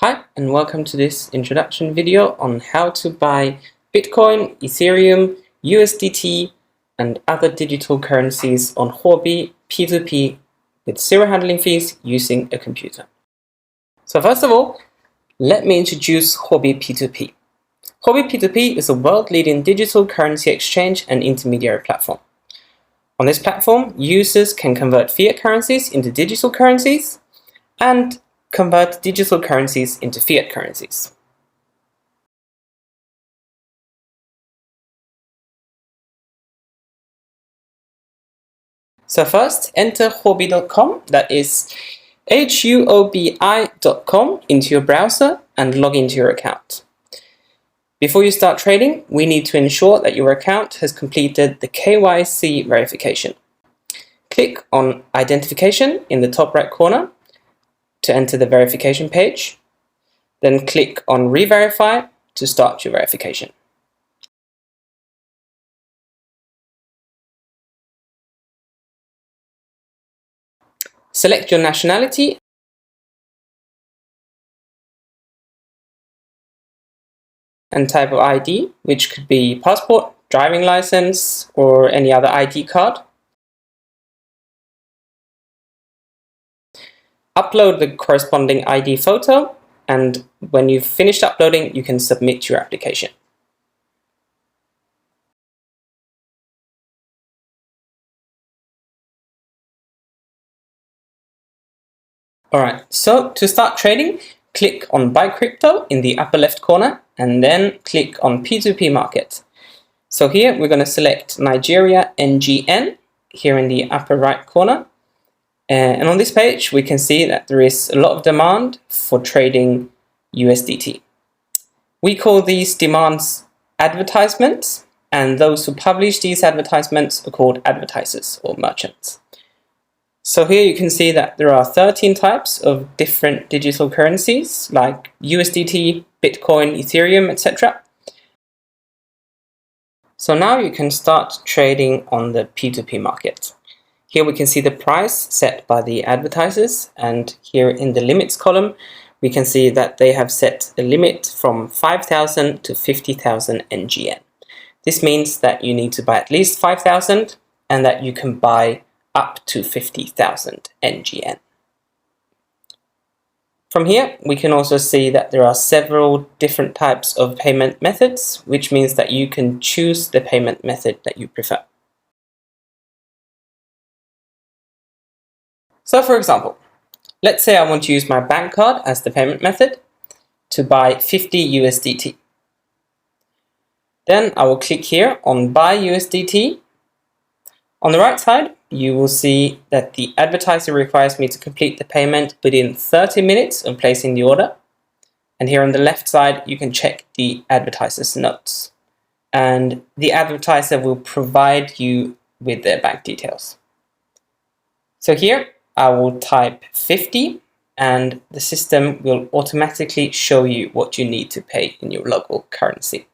Hi, and welcome to this introduction video on how to buy Bitcoin, Ethereum, USDT, and other digital currencies on Huobi P2P with zero handling fees using a computer. So first of all, let me introduce Huobi P2P. Huobi P2P is a world-leading digital currency exchange and intermediary platform. On this platform, users can convert fiat currencies into digital currencies and convert digital currencies into fiat currencies. So first, enter huobi.com, that is huobi.com, into your browser and log into your account. Before you start trading, we need to ensure that your account has completed the KYC verification. Click on Identification in the top right corner to enter the verification page. Then click on Re-verify to start your verification. Select your nationality and type of ID, which could be passport, driving license, or any other ID card. Upload the corresponding ID photo, and when you've finished uploading, you can submit your application. Alright, so to start trading, click on Buy Crypto in the upper left corner, and then click on P2P Market. So here we're going to select Nigeria NGN here in the upper right corner. And on this page, we can see that there is a lot of demand for trading USDT. We call these demands advertisements, and those who publish these advertisements are called advertisers or merchants. So here you can see that there are 13 types of different digital currencies like USDT, Bitcoin, Ethereum, etc. So now you can start trading on the P2P market. Here we can see the price set by the advertisers, and here in the limits column we can see that they have set a limit from 5,000 to 50,000 NGN. This means that you need to buy at least 5,000 and that you can buy up to 50,000 NGN. From here we can also see that there are several different types of payment methods, which means that you can choose the payment method that you prefer. So for example, let's say I want to use my bank card as the payment method to buy 50 USDT. Then I will click here on Buy USDT. On the right side, you will see that the advertiser requires me to complete the payment within 30 minutes of placing the order. And here on the left side, you can check the advertiser's notes. And the advertiser will provide you with their bank details. So here, I will type 50 and the system will automatically show you what you need to pay in your local currency.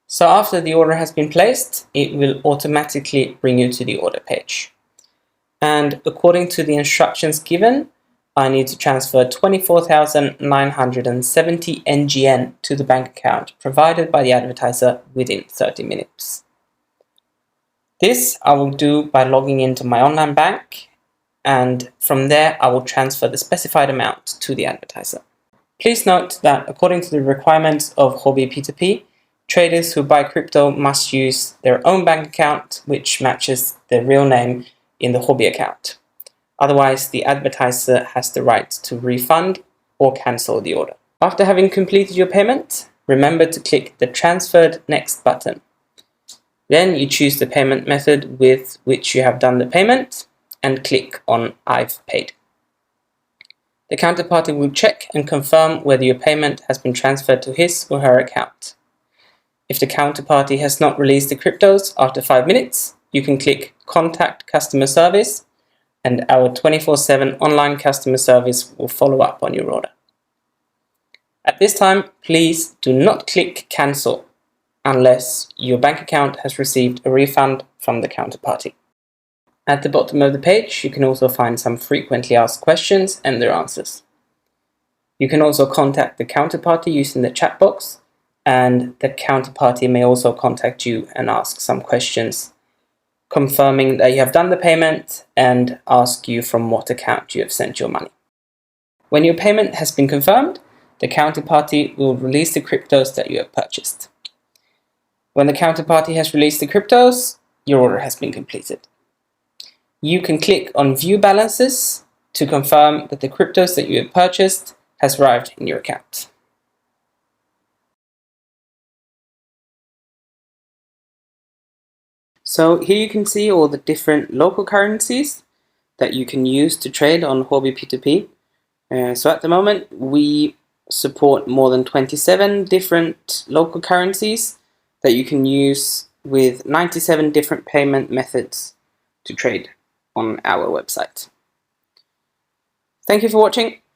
So after the order has been placed, it will automatically bring you to the order page. And according to the instructions given, I need to transfer 24,970 NGN to the bank account provided by the advertiser within 30 minutes. This I will do by logging into my online bank, and from there I will transfer the specified amount to the advertiser. Please note that according to the requirements of Huobi P2P, traders who buy crypto must use their own bank account which matches their real name in the Huobi account. Otherwise, the advertiser has the right to refund or cancel the order. After having completed your payment, remember to click the Transferred Next button. Then you choose the payment method with which you have done the payment and click on I've paid. The counterparty will check and confirm whether your payment has been transferred to his or her account. If the counterparty has not released the cryptos after 5 minutes, you can click Contact Customer Service and our 24/7 online customer service will follow up on your order. At this time, please do not click Cancel unless your bank account has received a refund from the counterparty. At the bottom of the page, you can also find some frequently asked questions and their answers. You can also contact the counterparty using the chat box, and the counterparty may also contact you and ask some questions, confirming that you have done the payment and ask you from what account you have sent your money. When your payment has been confirmed, the counterparty will release the cryptos that you have purchased. When the counterparty has released the cryptos, your order has been completed. You can click on View Balances to confirm that the cryptos that you have purchased has arrived in your account. So here you can see all the different local currencies that you can use to trade on Huobi P2P. So at the moment, we support more than 27 different local currencies that you can use with 97 different payment methods to trade on our website. Thank you for watching.